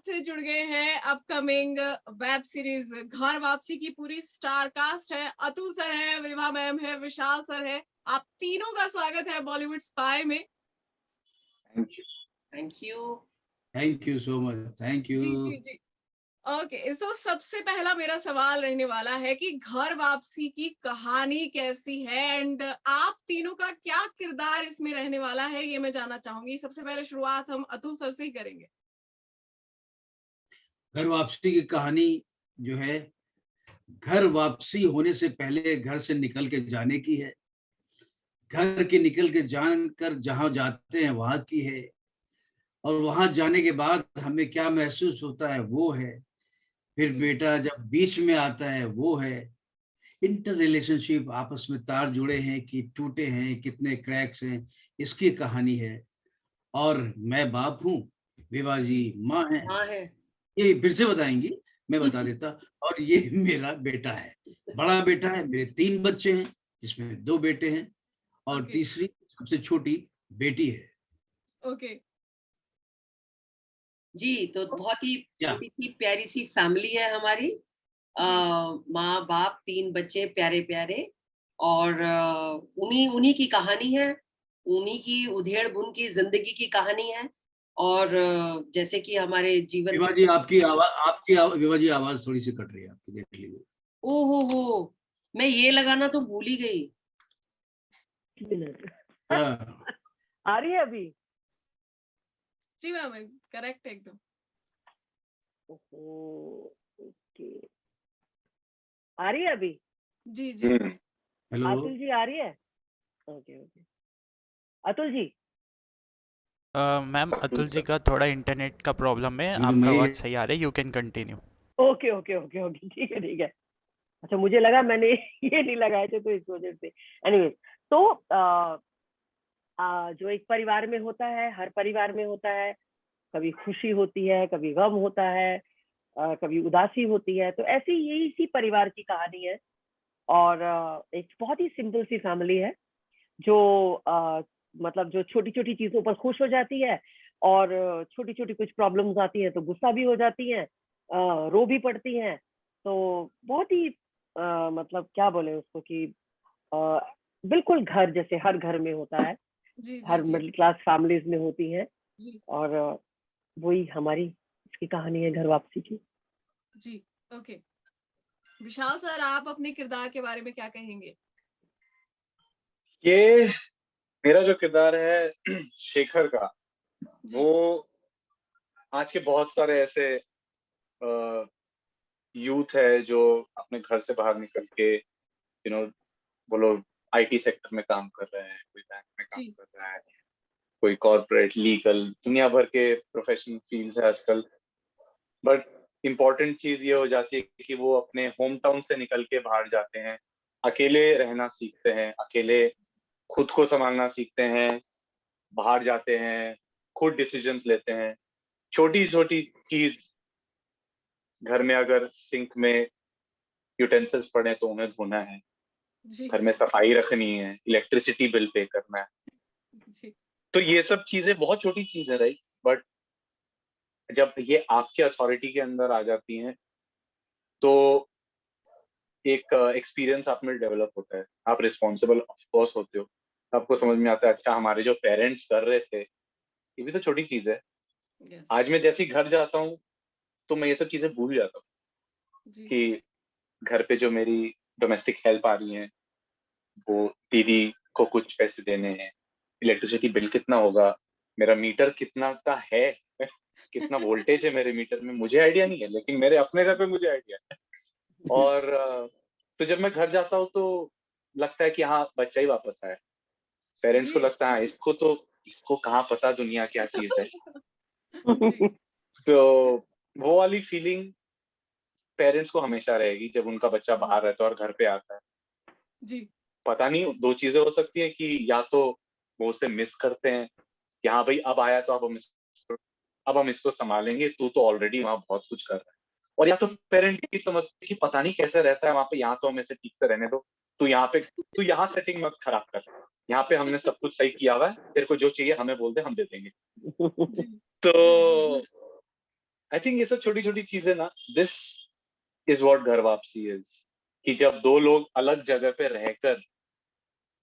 से जुड़ गए हैं अपकमिंग वेब सीरीज घर वापसी की पूरी स्टार कास्ट है। अतुल सर है, विभा मैम है, विशाल सर है। आप तीनों का स्वागत है बॉलीवुड स्पाई में। Thank you. Thank you. Thank you so much. Thank you. जी जी जी। ओके, सो सबसे पहला मेरा सवाल रहने वाला है कि घर वापसी की कहानी कैसी है एंड आप तीनों का क्या किरदार इसमें रहने वाला है, ये मैं जानना चाहूंगी। सबसे पहले शुरुआत हम अतुल सर से ही करेंगे। घर वापसी की कहानी जो है, घर वापसी होने से पहले घर से निकल के जाने की है। घर के निकल के जानकर जहां जाते हैं वहां की है, और वहां जाने के बाद हमें क्या महसूस होता है वो है। फिर जी बेटा जब बीच में आता है वो है। इंटर रिलेशनशिप, आपस में तार जुड़े हैं कि टूटे हैं, कितने क्रैक्स हैं, इसकी कहानी है। और मैं बाप हूँ, विभा जी जी माँ है। हाँ है। ये फिर से बताएंगी, मैं बता देता। और ये मेरा बेटा है, बड़ा बेटा है। मेरे 3 बच्चे हैं, जिसमें 2 बेटे हैं और ओके तीसरी सबसे छोटी बेटी है। ओके। जी, तो बहुत ही क्या? छोटी सी प्यारी सी फैमिली है हमारी। जी जी माँ बाप 3 बच्चे प्यारे प्यारे, और उन्हीं उन्हीं की कहानी है। उन्हीं की उधेड़ बुन की जिंदगी की कहानी है। और जैसे कि हमारे जीवन विभा में, जी विभा जी आवाज थोड़ी सी कट रही है आपकी, देख लीजिए। ओ हो, मैं ये लगाना तो भूल ही गई। क्या? आ रही है अभी? जी मैम, करेक्ट एकदम। ओहो, ओके। आ रही है अभी? जी जी हेलो। अतुल जी आ रही है? Okay okay. Atul ji, ma'am Atul ji का थोड़ा इंटरनेट का प्रॉब्लम है, मुझे आपका नहीं आवाज़ सही आ रहा है, you can continue. Okay okay okay okay, ठीक है ठीक है। अच्छा, मुझे लगा मैंने ये नहीं लगाए थे तो इस वजह से। एनीवेज, तो जो एक परिवार में होता है, हर परिवार में होता है। कभी खुशी होती है, कभी गम होता है, कभी उदासी होती है। तो ऐसी यही इसी परिवार की कहानी है। और एक बहुत ही सिंपल सी फैमिली है जो मतलब जो छोटी छोटी चीजों पर खुश हो जाती है, और छोटी छोटी कुछ प्रॉब्लम्स आती हैं तो गुस्सा भी हो जाती हैं, रो भी पड़ती हैं। तो बहुत ही मतलब क्या बोले उसको कि अ, बिल्कुल घर जैसे हर घर में होता है, जी जी हर जी मिडिल क्लास फैमिलीज में होती है। जी और वही हमारी इसकी कहानी है घर वापसी की। जी। ओके, विशाल सर, आप अपने किरदार के बारे में क्या कहेंगे? ये मेरा जो किरदार है शेखर का, जी वो आज के बहुत सारे ऐसे यूथ है जो अपने घर से बाहर निकल के वो लोग आईटी सेक्टर में काम कर रहे हैं, कोई बैंक में काम जी कर रहा है, कोई कॉर्पोरेट, लीगल, दुनिया भर के प्रोफेशनल फील्ड्स है आजकल। बट इम्पोर्टेंट चीज ये हो जाती है कि वो अपने होम टाउन से निकल के बाहर जाते हैं, अकेले रहना सीखते हैं, अकेले खुद को संभालना सीखते हैं, बाहर जाते हैं, खुद डिसीजंस लेते हैं। छोटी छोटी चीज, घर में अगर सिंक में यूटेंसिल्स पड़े तो उन्हें धोना है, जी घर में सफाई रखनी है, इलेक्ट्रिसिटी बिल पे करना है। जी तो ये सब चीजें बहुत छोटी चीजें रही, बट जब ये आपके अथॉरिटी के अंदर आ जाती हैं तो एक एक्सपीरियंस आप में डेवलप होता है। आप रिस्पॉन्सिबल ऑफ कोर्स होते हो, आपको समझ में आता है अच्छा हमारे जो पेरेंट्स कर रहे थे ये भी तो छोटी चीज है। यस आज मैं जैसे ही घर जाता हूँ तो मैं ये सब चीजें भूल जाता हूँ जी कि घर पे जो मेरी डोमेस्टिक हेल्प आ रही है, वो दीदी को कुछ पैसे देने हैं, इलेक्ट्रिसिटी बिल कितना होगा, मेरा मीटर कितना का है, कितना वोल्टेज है मेरे मीटर में, मुझे आइडिया नहीं है, लेकिन मेरे अपने घर पे मुझे आइडिया है। और तो जब मैं घर जाता हूँ तो लगता है कि हाँ बच्चा ही वापस आया। पेरेंट्स को जी लगता है इसको कहाँ पता दुनिया क्या चीज है। जी तो वो वाली फीलिंग पेरेंट्स को हमेशा रहेगी जब उनका बच्चा जी बाहर रहता है और घर पे आता है। जी पता नहीं, 2 चीजें हो सकती है कि या तो वो उसे मिस करते हैं कि हाँ भाई अब आया तो अब हम इसको संभालेंगे, तू तो ऑलरेडी वहां बहुत कुछ कर रहा है। और या तो जी पेरेंट्स की समझते हैं कि पता नहीं कैसे रहता है वहां पे, यहाँ तो हम इसे ठीक से रहने दो, तू यहाँ सेटिंग मत खराब कर, यहाँ पे हमने सब कुछ सही किया हुआ है, तेरे को जो चाहिए हमें बोल दे हम दे देंगे। जी तो जी जी आई थिंक ये सब छोटी छोटी चीजें ना, दिस इज व्हाट घर वापसी इज, कि जब दो लोग अलग जगह पे रहकर,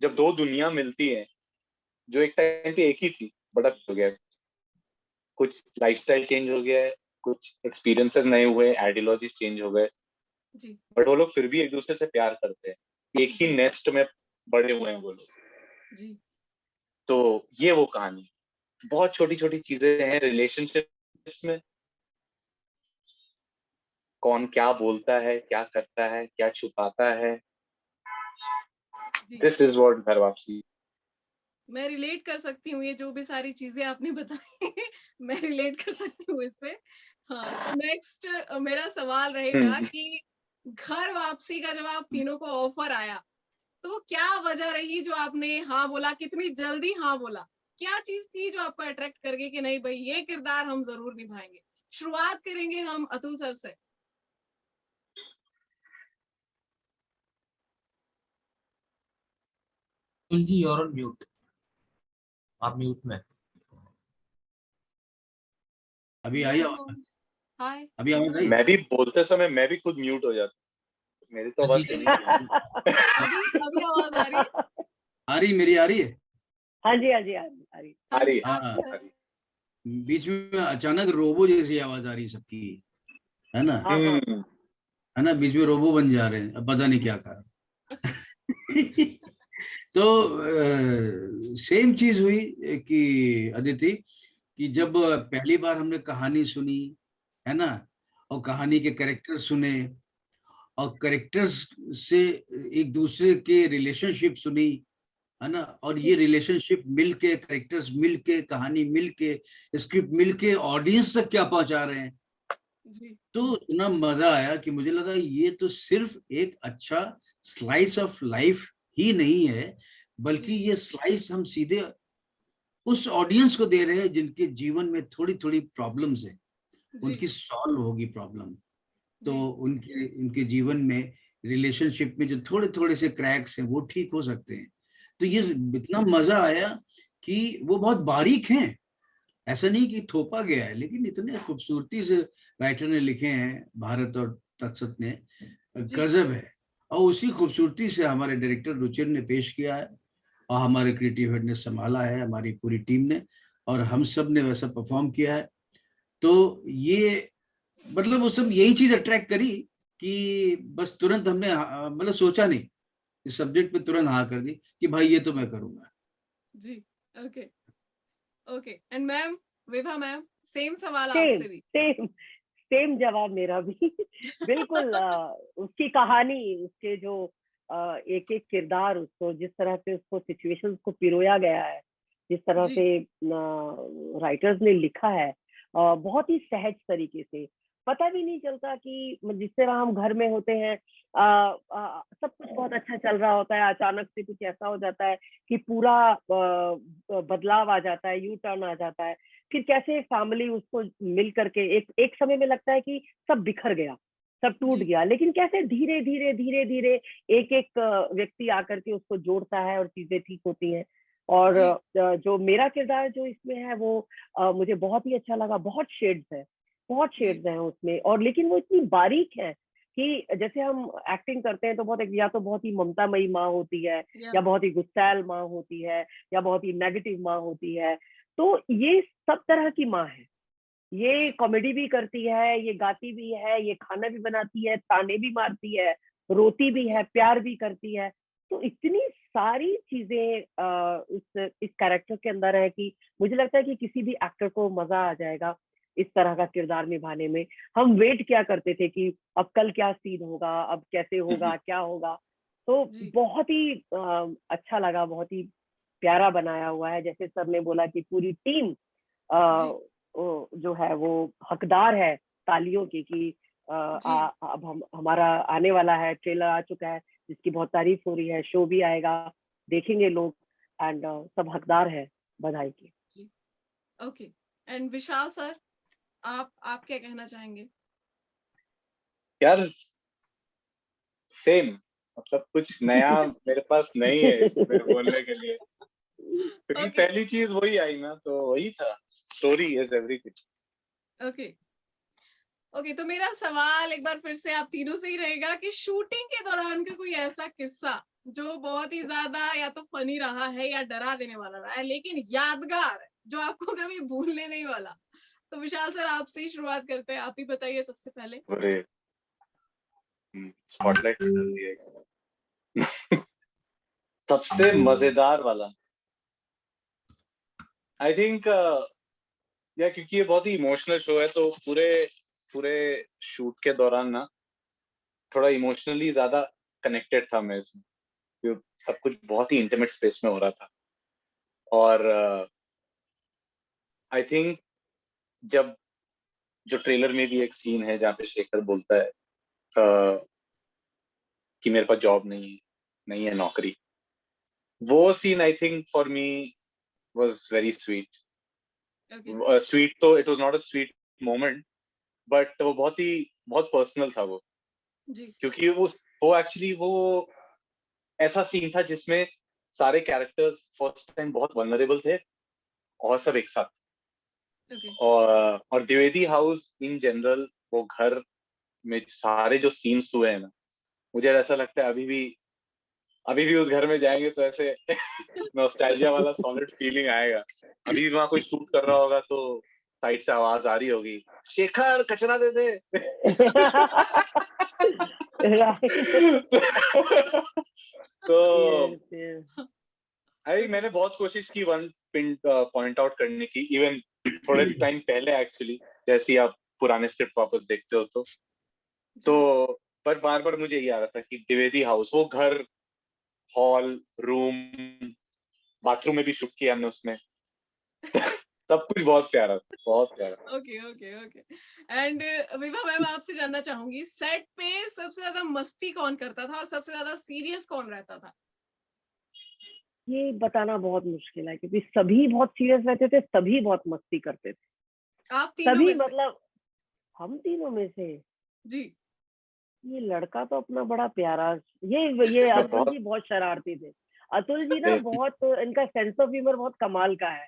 जब दो दुनिया मिलती है जो एक टाइम पे एक ही थी, बड़ा हो गया, कुछ लाइफस्टाइल चेंज हो गया है, कुछ एक्सपीरियंसेस नए हुए, आइडियोलॉजीज चेंज हो गए, जी बट वो लोग फिर भी एक दूसरे से प्यार करते हैं, एक ही नेस्ट में बड़े हुए हैं वो लोग। जी तो ये वो कहानी, बहुत छोटी छोटी चीजें हैं रिलेशनशिप्स में, कौन क्या बोलता है, क्या करता है, क्या छुपाता है, जी दिस इज व्हाट घर वापसी। मैं रिलेट कर सकती हूँ, ये जो भी सारी चीजें आपने बताई मैं रिलेट कर सकती हूँ इससे। हाँ, तो नेक्स्ट मेरा सवाल रहेगा कि घर वापसी का जब आप तीनों को ऑफर आया, तो क्या वजह रही जो आपने हाँ बोला, कितनी जल्दी हाँ बोला? क्या चीज थी जो आपको अट्रैक्ट कर गई कि नहीं भाई ये किरदार हम जरूर निभाएंगे? शुरुआत करेंगे हम अतुल सर से। Atul ji you're on mute, आप म्यूट में। अभी आई आवाज? हाय, अभी आवाज आई? मैं भी बोलते समय मैं भी खुद म्यूट हो जाता, मेरी तो आवाज जी, नहीं है। अभी अभी आवाज आ रही है? आ रही, मेरी आ रही है? हाँ जी, हाँ जी, हाँ जी, हाँ जी। आ हाँ रही जी, है, आपकी आ है। रही है। बीच में अचानक रोबो जैसी आवाज आ रही सबकी, है ना? हाँ, हाँ। है ना, बीच में रोबो बन जा रहे हैं, अब पता नहीं क्या कारण। तो सेम चीज हुई कि अदिति, कि जब पहली बार हमने कहानी सुनी, है ना, और कहानी के कैरेक्टर सुने, और कैरेक्टर्स से एक दूसरे के रिलेशनशिप सुनी, है ना, और ये रिलेशनशिप मिलके, कैरेक्टर्स मिलके, कहानी मिलके, स्क्रिप्ट मिलके ऑडियंस तक क्या पहुंचा रहे हैं, जी तो इतना मजा आया कि मुझे लगा ये तो सिर्फ एक अच्छा स्लाइस ऑफ लाइफ ही नहीं है, बल्कि ये स्लाइस हम सीधे उस ऑडियंस को दे रहे हैं जिनके जीवन में थोड़ी थोड़ी प्रॉब्लम्स है, जी उनकी सॉल्व होगी प्रॉब्लम, तो जी उनके उनके जीवन में रिलेशनशिप में जो थोड़े थोड़े से क्रैक्स हैं वो ठीक हो सकते हैं। तो ये इतना मजा आया कि वो बहुत बारीक हैं, ऐसा नहीं कि थोपा गया है, लेकिन इतने खूबसूरती से राइटर ने लिखे हैं, भारत और तत्सत ने, जी गजब है। और उसी खूबसूरती से हमारे डायरेक्टर रुचिर ने पेश किया है, और हमारे क्रिएटिव हेड ने संभाला है, हमारी पूरी टीम ने, और हम सब ने वैसा परफॉर्म किया है। तो ये मतलब वो सब यही चीज अट्रैक्ट करी कि बस तुरंत हमने मतलब सोचा नहीं, इस सब्जेक्ट पे तुरंत हाँ कर दी कि भाई ये तो मैं करूंगा। जी okay okay. And ma'am, Vibha ma'am, same सवाल सेम आपसे भी। सेम सेम जवाब मेरा भी। बिल्कुल, उसकी कहानी, उसके जो एक एक किरदार, उसको जिस तरह से उसको सिचुएशंस को पिरोया गया है, जिस तरह जी से राइटर्स ने लिखा है, बहुत ही सहज तरीके से, पता भी नहीं चलता कि जिस तरह हम घर में होते हैं, सब कुछ बहुत अच्छा चल रहा होता है, अचानक से कुछ ऐसा हो जाता है कि पूरा बदलाव आ जाता है, यू टर्न आ जाता है, फिर कैसे फैमिली उसको मिल करके एक एक समय में लगता है कि सब बिखर गया, सब टूट जी गया, लेकिन कैसे धीरे धीरे धीरे धीरे एक एक व्यक्ति आकर के उसको जोड़ता है और चीजें ठीक होती हैं। और जी जो मेरा किरदार जो इसमें है वो मुझे बहुत ही अच्छा लगा। बहुत शेड्स है, बहुत जी शेड्स हैं उसमें, और लेकिन वो इतनी बारीक है कि जैसे हम एक्टिंग करते हैं तो बहुत या तो बहुत ही ममतामयी माँ होती है, या या बहुत ही गुस्सैल माँ होती है, या बहुत ही नेगेटिव माँ होती है। तो ये सब तरह की माँ है, ये कॉमेडी भी करती है, ये गाती भी है, ये खाना भी बनाती है, ताने भी मारती है, रोती भी है, प्यार भी करती है। तो इतनी सारी चीजें इस कैरेक्टर के अंदर है कि मुझे लगता है कि किसी भी एक्टर को मजा आ जाएगा इस तरह का किरदार निभाने में। हम वेट क्या करते थे कि अब कल क्या सीन होगा, अब कैसे होगा, क्या होगा। तो जी बहुत ही अच्छा लगा, बहुत ही प्यारा बनाया हुआ है। जैसे सर ने बोला कि पूरी टीम जी जो है वो हकदार है तालियों की कि जी अब हमारा आने वाला है, ट्रेलर आ चुका है जिसकी बहुत तारीफ हो रही है, शो भी आएगा, देखेंगे लोग, एंड सब हकदार है बधाई की। जी ओके। एंड विशाल सर, आप क्या कहना चाहेंगे? यार सेम, मतलब कुछ नया मेरे पास नहीं है इसमें बोलने के लिए, क्योंकि ओके पहली चीज वही आई ना, तो वही था, story is everything. Okay. Okay, तो मेरा सवाल एक बार फिर से आप तीनों से ही रहेगा कि शूटिंग के दौरान का कोई ऐसा किस्सा जो बहुत ही ज्यादा या तो फनी रहा है या डरा देने वाला रहा है, लेकिन यादगार है, जो आपको कभी भूलने नहीं वाला। तो विशाल सर, आपसे ही शुरुआत करते हैं, आप ही बताइए सबसे पहले। अरे स्पॉटलाइट डाल दिया। सबसे मजेदार वाला आई थिंक या क्योंकि ये बहुत ही इमोशनल शो है, तो पूरे पूरे शूट के दौरान ना थोड़ा इमोशनली ज्यादा कनेक्टेड था मैं इसमें, क्योंकि सब कुछ बहुत ही इंटीमेट स्पेस में हो रहा था। और आई थिंक जब जो ट्रेलर में भी एक सीन है जहाँ पे शेखर बोलता है कि मेरे पास जॉब नहीं है नौकरी, वो scene I think for me was very sweet. Okay, sweet तो it was not a sweet moment, but वो बहुत पर्सनल था वो, जी क्योंकि वो एक्चुअली वो ऐसा सीन था जिसमें सारे कैरेक्टर्स फर्स्ट टाइम बहुत वल्नरेबल थे और सब एक साथ। ओके, और द्विवेदी हाउस इन जनरल, वो घर में सारे जो सीन्स हुए हैं ना, मुझे ऐसा लगता है अभी भी उस घर में जाएंगे तो ऐसे नॉस्टैल्जिया वाला सॉलिड फीलिंग आएगा। अभी भी वहां कोई शूट कर रहा होगा तो साइड से आवाज आ रही होगी, शेखर कचरा दे दे। तो आई मैंने बहुत कोशिश की वन पॉइंट आउट करने की, इवन थोड़े टाइम पहले एक्चुअली, जैसे ही आप पुराने स्क्रिप्ट वापस देखते हो तो पर बार बार मुझे ये आ रहा था कि द्विवेदी हाउस, वो घर, हॉल, रूम, बाथरूम में भी शूट किया हमने उसमें। सब कुछ बहुत प्यारा था, बहुत प्यारा। Okay, okay, okay. And Vibha ma'am, आपसे जानना चाहूंगी, सेट पे सबसे ज्यादा मस्ती कौन करता था और सबसे ज्यादा सीरियस कौन रहता था? ये बताना बहुत मुश्किल है क्योंकि सभी बहुत सीरियस रहते थे, सभी बहुत मस्ती करते थे, आप तीनों सभी में से? मतलब हम तीनों में से जी ये लड़का तो अपना बड़ा प्यारा, ये अतुल जी बहुत शरारती थे। अतुल जी ना बहुत, इनका सेंस ऑफ ह्यूमर बहुत कमाल का है,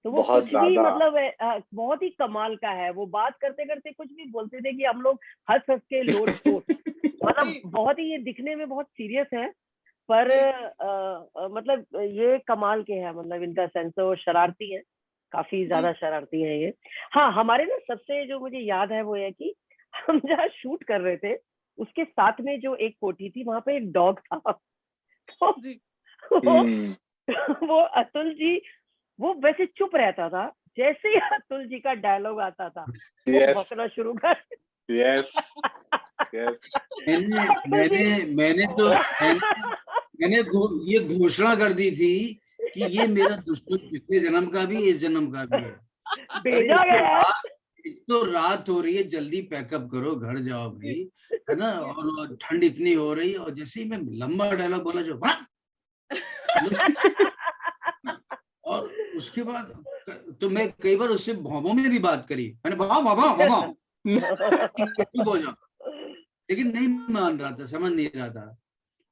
तो वो बहुत कुछ भी ज्यादा। मतलब बहुत ही कमाल का है। वो बात करते करते कुछ भी बोलते थे कि हम लोग हंस हंस के लोट पोट, मतलब जी बहुत ही, ये दिखने में बहुत सीरियस है पर जी मतलब ये कमाल के हैं, मतलब इनका सेंस, वो शरारती है, काफी ज्यादा जी शरारती है ये। हाँ, हमारे ना सबसे जो मुझे याद है वो है कि हम जहाँ शूट कर रहे थे उसके साथ में जो एक कोठी थी वहां पे एक डॉग था। तो जी वो अतुल जी, वो वैसे चुप रहता था, जैसे ही अतुल जी का डायलॉग आता था वो Yes. भौंकना शुरू कर। Yes yes. मैंने ये घोषणा कर दी थी कि ये मेरा दुश्मन पिछले जन्म का भी, इस जन्म का भी है। भेजा गया है। एक तो रात हो रही है, जल्दी पैकअप करो, घर जाओ भाई, है ना, और ठंड इतनी हो रही है। और जैसे ही मैं लंबा डायलॉग बोला जो और उसके बाद तो मैं कई बार उससे भौंभों में भी बात करी, मैंने भाव भाव भाव भाव चुप हो जा, लेकिन नहीं मान रहा था, समझ नहीं रहा था।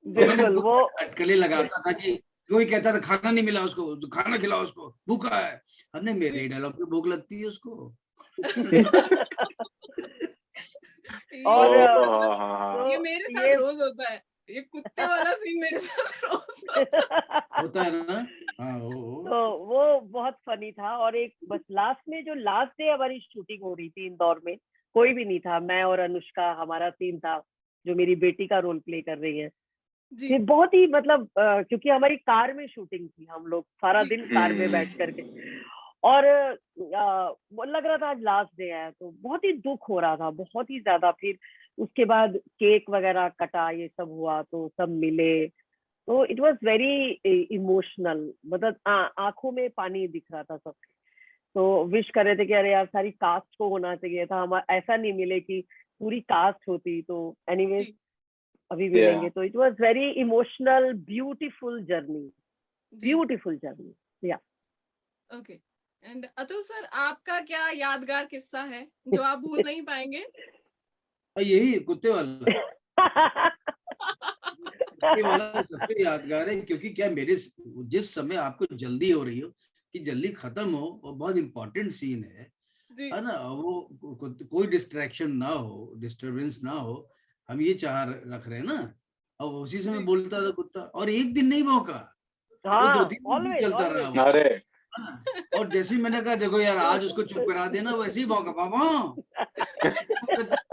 तो मैंने बिल्कुल वो अटकलें लगाता था कि कोई कहता था खाना नहीं मिला उसको, तो खाना खिलाओ उसको, भूखा है। हमने मेरे डायलॉग पे भूख लगती है उसको। और ये मेरे साथ रोज होता है, ये कुत्ते वाला सीन मेरे साथ रोज होता है ना। हाँ तो वो बहुत फनी था। और एक बस लास्ट में, जो लास्ट डे हमारी शूटिंग हो रही थी इंदौर में, कोई भी नहीं था, मैं और अनुष्का, हमारा टीम था, जो मेरी बेटी का रोल प्ले कर रही है। जी ये बहुत ही मतलब क्योंकि हमारी कार में शूटिंग थी, हम लोग सारा जी दिन कार में बैठ करके, और वो लग रहा था आज लास्ट डे है, तो बहुत ही दुख हो रहा था, बहुत ही ज्यादा। फिर उसके बाद केक वगैरह कटा, ये सब हुआ, तो सब मिले, तो इट वाज वेरी इमोशनल, मतलब आंखों में पानी दिख रहा था सबके। तो विश कर रहे थे कि अरे यार सारी कास्ट को होना चाहिए था, हम ऐसा नहीं मिले कि पूरी कास्ट होती। तो एनीवेज जी अभी मिलेंगे। तो it was very emotional, beautiful journey, जी। Beautiful journey. Yeah okay, and Atul sir, आपका क्या यादगार किस्सा है जो आप भूल नहीं पाएंगे? यही कुत्ते वाला, कुत्ते वाला सबसे यादगार है, क्योंकि क्या मेरे जिस समय आपको जल्दी हो रही हो कि जल्दी खत्म हो, वो बहुत इंपॉर्टेंट सीन है, जी है ना, वो कोई डिस्ट्रैक्शन ना हो, डिस्टरबेंस ना हो, हम ये चाह रख रहे हैं ना। और उसी समय जी बोलता था कुत्ता, और एक दिन नहीं भौंका, वो हाँ 2-3 दिन ऑलवेज चलता रहा ऑलवेज वो, अरे है ना। और जैसे ही मैंने कहा देखो यार आज उसको चुप करा देना, वैसे ही भौंका, पापा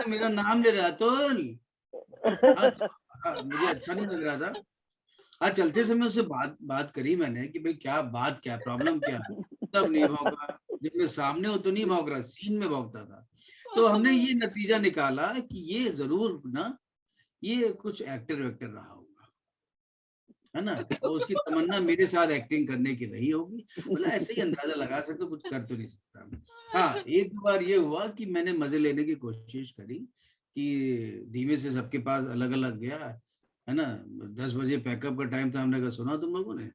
मेरा नाम ले रहा अतुल। हाँ, हाँ, मुझे अच्छा नहीं लग रहा था। आज चलते समय उससे बात करी मैंने कि भाई क्या बात, क्या प्रॉब्लम क्या है, तब नहीं भौंका। जब मैं सामने हो तो नहीं भौंक रहा, सीन में भौंकता था। तो हमने ये नतीजा निकाला कि ये जरूर ना, ये कुछ एक्टर वेक्टर रहा होगा, है ना, और उसकी तमन्ना मेरे साथ एक्टिंग करने की रही होगी। मतलब ऐसे ही अंदाजा लगा सकते, कुछ कर तो नहीं सकता। हाँ, एक बार ये हुआ कि मैंने मजे लेने की कोशिश करी कि धीमे से सबके पास अलग अलग गया, है ना। 10 बजे पैकअप का टाइम था, हमने कहा सुना तुम लोगों ने,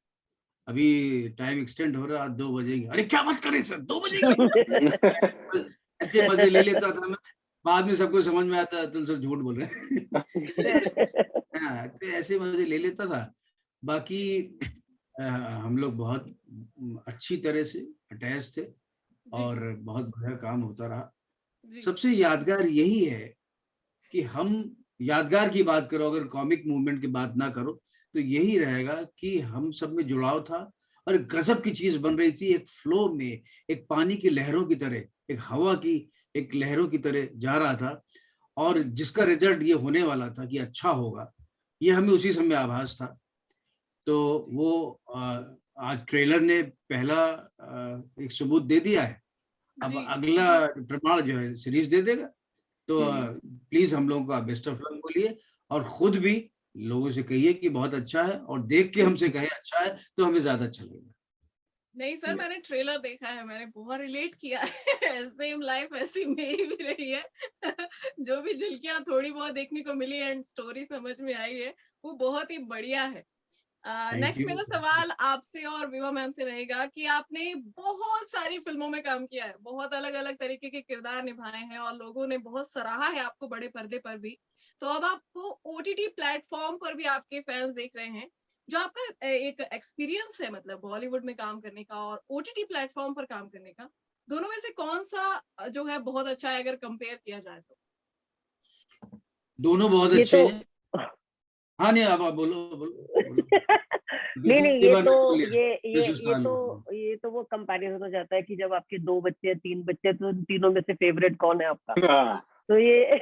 अभी टाइम एक्सटेंड हो रहा, 2 बजेंगे। अरे क्या बात करें सर, 2 बजेंगे। ऐसे मजे ले लेता था मैं, बाद में सबको समझ में आता तुम सब झूठ बोल रहे हैं। तो हाँ, तो ऐसे मजे ले लेता था। बाकी हम लोग बहुत अच्छी तरह से अटैच थे, जी और बहुत बढ़िया काम होता रहा। जी सबसे यादगार यही है कि हम, यादगार की बात करो, अगर कॉमिक मूवमेंट की बात ना करो, तो यही रहेगा कि हम सब में जुड़ाव था, और गजब की चीज बन रही थी, एक फ्लो में, एक पानी की लहरों की तरह, एक हवा की एक लहरों की तरह जा रहा था, और जिसका रिजल्ट ये होने वाला था कि अच्छा होगा, ये हमें उसी समय आभास था। तो वो आज ट्रेलर ने पहला एक सबूत दे दिया है। अब जी अगला प्रमाण जो है सीरीज दे देगा। तो हम्म। प्लीज हम लोगों का बेस्ट ऑफ लक बोलिए, और खुद भी लोगों से कहिए कि बहुत अच्छा है, और देख के हमसे कहे अच्छा है तो हमें ज्यादा अच्छा लगेगा। नहीं सर, मैंने ट्रेलर देखा है, मैंने बहुत रिलेट किया है। सेम लाइफ ऐसी मेरी भी रही है। जो भी झलकियां थोड़ी बहुत देखने को मिली एंड स्टोरी समझ में आई है, वो बहुत ही बढ़िया है। Thank next you. मेरा सवाल आपसे और विवा मैम से रहेगा कि आपने बहुत सारी फिल्मों में काम किया है, बहुत अलग अलग तरीके के किरदार निभाए हैं, और लोगों ने बहुत सराहा है आपको बड़े पर्दे पर भी। तो अब आपको ओटीटी प्लेटफॉर्म पर भी आपके फैंस देख रहे हैं। जो आपका एक एक्सपीरियंस है, मतलब बॉलीवुड में काम करने का और ओटीटी प्लेटफॉर्म पर काम करने का, दोनों में से कौन सा जो है बहुत अच्छा है अगर कंपेयर किया जाए तो? दोनों बहुत ये अच्छे तो हैं। हाँ, नहीं, अब आप बोलो बोलो बोलो। नहीं नहीं, दूसरी ये बार तो मैं बोल लिया, ये मैं ये ये सुस्तान तो हूँ। ये तो वो कंपैरिजन हो जाता है कि जब आपके 2 बच्चे 3 बच्चे, तो उन तीनों में से फेवरेट कौन है आपका। हाँ तो ये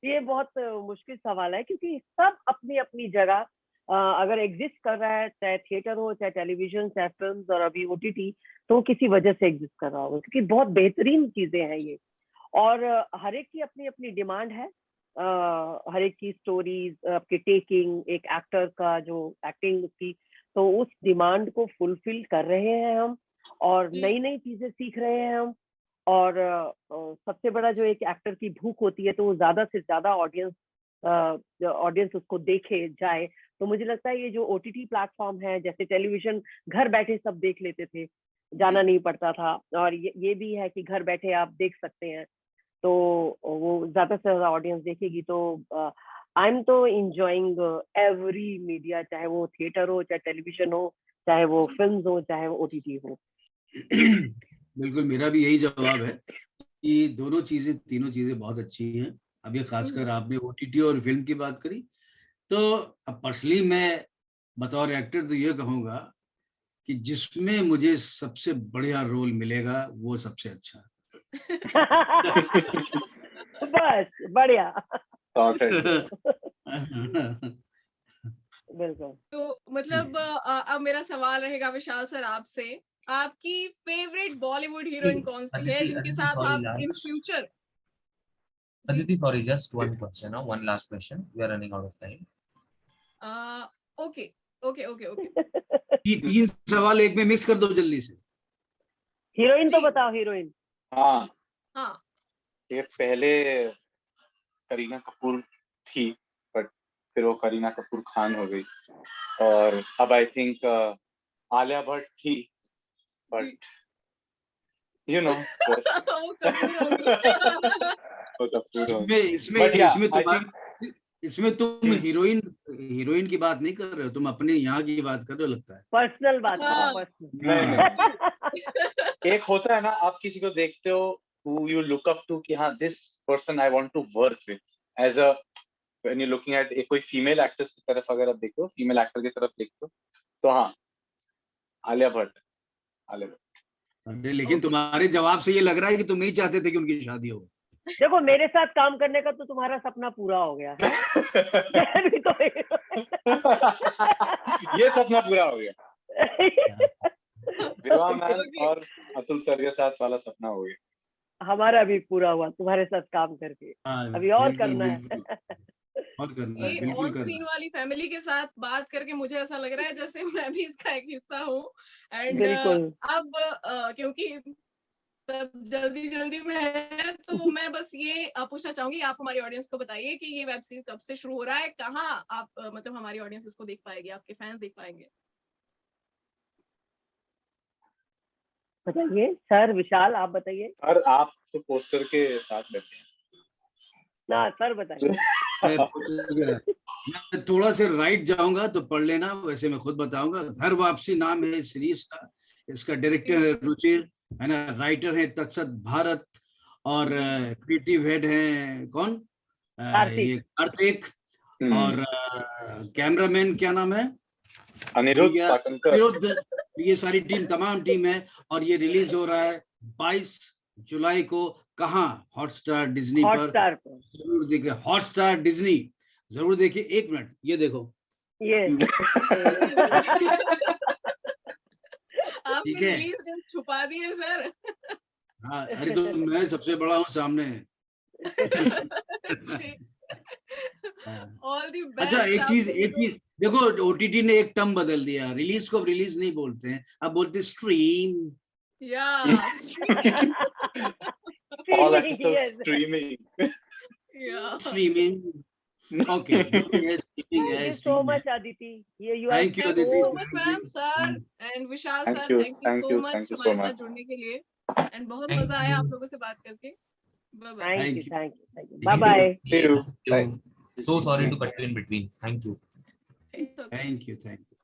ये बहुत मुश्किल सवाल है, क्योंकि सब अपनी अपनी जगह अगर एग्जिस्ट कर रहा है, चाहे थिएटर हो, चाहे टेलीविजन, चाहे फिल्म, और अभी ओटीटी, तो वो किसी वजह से एग्जिस्ट कर रहा होगा, क्योंकि बहुत बेहतरीन चीजें हैं ये। और हर एक की अपनी अपनी डिमांड है। हर एक की स्टोरीज, आपकी टेकिंग, एक एक्टर का जो एक्टिंग की, तो उस डिमांड को फुलफिल कर रहे हैं हम, और जी नई नई चीजें सीख रहे हैं हम। और सबसे बड़ा जो एक एक्टर की भूख होती है, तो वो ज्यादा से ज्यादा ऑडियंस उसको देखे जाए। तो मुझे लगता है ये जो ओटीटी प्लेटफॉर्म है, जैसे टेलीविजन घर बैठे सब देख लेते थे, जाना जी नहीं पड़ता था, और ये भी है कि घर बैठे आप देख सकते हैं, तो वो ज्यादा से ज्यादा ऑडियंस देखेगी। तो आई एम तो इंजॉइंग एवरी मीडिया, चाहे वो थिएटर हो, चाहे टेलीविजन हो, चाहे वो जी फिल्म हो, चाहे वो ओटीटी हो। बिल्कुल, मेरा भी यही जवाब है कि दोनों चीजें, तीनों चीजें बहुत अच्छी हैं। अब ये खासकर आपने ओटीटी और फिल्म की बात करी, तो अब पर्सनली मैं बतौर एक्टर तो ये कहूंगा कि जिसमें मुझे सबसे बढ़िया रोल मिलेगा वो सबसे अच्छा। बस बढ़िया। sorted. बिल्कुल। तो मतलब अब मेरा सवाल रहेगा विशाल सर आपसे, आपकी फेवरेट बॉलीवुड हीरोइन कौन सी है Aditi, जिनके Aditi, साथ sorry, आप इन last. Future? Ji Aditi, sorry, just one question now, one last question. We are running out of time. Okay okay okay okay. तीन सवाल एक में मिक्स कर दो जल्दी से। हीरोइन तो जी बताओ, हीरोइन। हाँ, हाँ ये पहले करीना कपूर थी, बट फिर वो करीना कपूर खान हो गई, और अब आई थिंक आलिया भट्ट थी, जी। बट यू नो वो कपूर होगी। वो कपूर हो, इसमें इसमें बट या इसमें आई तुम्हारा, थिंक इसमें तुम हीरोइन हीरोइन की बात नहीं कर रहे हो, तुम अपने यहाँ की बात कर रहे हो लगता है। पर्सनल बात करो, हाँ नहीं नहीं, पर्सनल। जी। एक होता है ना, आप किसी को देखते हो who you look up to कि हाँ this person I want to work with as a when you're looking at एक कोई female actress की तरफ अगर आप देखो, female actor की तरफ देखो, तो हाँ आलिया भट्ट। अरे लेकिन तुम्हारे जवाब से ये लग रहा है कि तुम नहीं चाहते थे कि उनकी शादी हो। देखो मेरे साथ काम करने का तो तुम्हारा सपना पूरा हो गया है। मैं भी तो ये सपना पूरा हो गया, विवाह मैम और अतुल सर के साथ वाला सपना हो गया। हमारा भी पूरा हुआ तुम्हारे साथ काम करके। अभी और करना है। और करना है, ये बिल्कुल ऑन स्क्रीन करना। वाली फैमिली के साथ बात करके मुझे ऐसा लग रहा है जैसे मैं भी इसका एक हिस्सा हूँ। एंड बिल्कुल। अब क्योंकि सब जल्दी जल्दी में है, तो मैं बस ये पूछना चाहूंगी, आप हमारी ऑडियंस को बताइए कि ये वेब सीरीज कब से शुरू हो रहा है, कहाँ आप मतलब हमारी ऑडियंस इसको देख पाएगी, आपके फैंस देख पाएंगे? बताइए सर, विशाल आप बताइए और आप तो पोस्टर के साथ बैठे हैं ना, सर बताइए। मैं थोड़ा से राइट जाऊंगा तो पढ़ लेना, वैसे मैं खुद बताऊंगा। घर वापसी नाम है इस सीरीज का। इसका डायरेक्टर है रुचिर, है ना, राइटर है तत्सत भारत, और क्रिएटिव हेड है कौन, ये कार्तिक, और कैमरामैन क्या नाम है, अनिरुद्ध पाटनकर। अनिरुद्ध। ये सारी टीम, तमाम टीम है। और ये रिलीज हो रहा है 22 जुलाई को। कहाँ? हॉटस्टार डिज्नी पर। हॉटस्टार पर जरूर देखिए, हॉटस्टार डिज्नी जरूर देखिए। एक मिनट, ये देखो, ये आपने ठीक है। रिलीज डेट छुपा दी है सर। हाँ, अरे तो मैं सबसे बड़ा हूँ सामने। All the best. अच्छा, एक चीज देखो, ओटीटी ने एक टर्म बदल दिया। रिलीज को अब रिलीज नहीं बोलते हैं, अब बोलते हैं स्ट्रीम। या stream. All episodes streaming. Yeah. Streaming. Okay. Yes, streaming, Thank you yes, so streaming. much, Aditi. You are Thank you, Thank you Aditi. so much, ma'am, sir, and Vishal Thank sir. you, Thank you thank so you, much thank you so हमारे साथ much. जुड़ने के लिए, and बहुत Thank मजा आया आप you. लोगों से बात करके। Bye bye. Thank you, you. thank you, thank you. Bye bye. See you. Bye. So sorry to cut you in between. Thank you. It's okay. Thank you.